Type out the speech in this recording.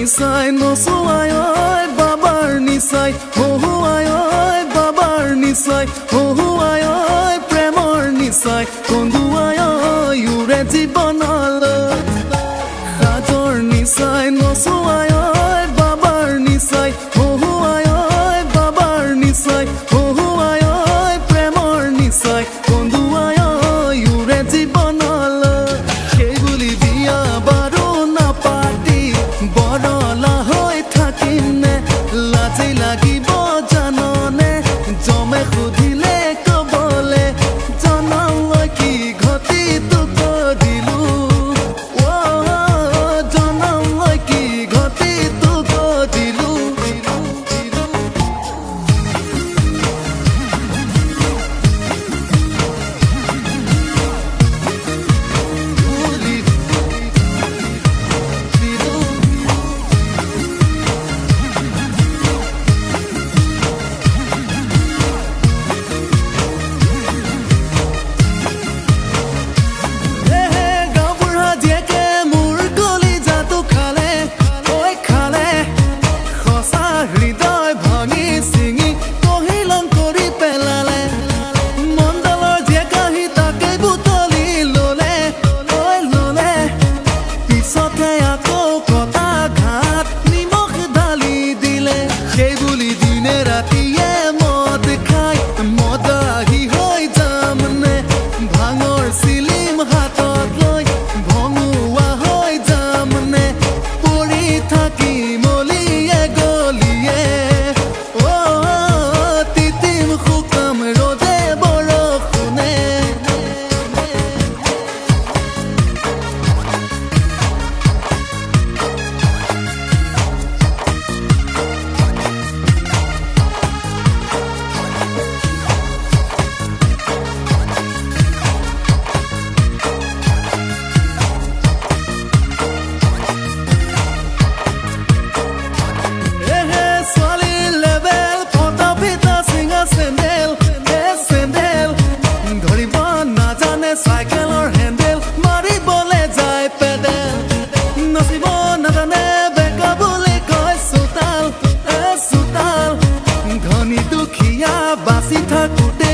নিচাই নচুৱাই ঐ বাবাৰ নিচাই হহুৱাই ঐ বাবাৰ নিচাই হহুৱাই ঐ প্ৰেমৰ নিচাই কন্দুৱাই ঐ উৰে জীৱনলৈ সাজৰ নিচাই নচুৱাই ঐ বাবাৰ নিচাই হহুৱাই ঐ বাবাৰ নিচাই হহুৱাই ঐ প্ৰেমৰ নিচাই কন্দুৱাই ঐ উৰে জীৱনলৈ সেই বুলি বিয়া বাৰু নাপাতি বৰলা হৈ থাকিমনে লাজি লাগিব জাননে জমে সুধিলে কবলে জনাও কি ঘটি তোক দিলো জনাও কি ঘটি তোক দিলো চাইকেলৰ হেণ্ডেল মাৰিবলে যায় পেডেল নচিব নাজানে বেকা বুলি কয় চোতাল চোতাল ধনী দুখীয়া বাচি থাকোতে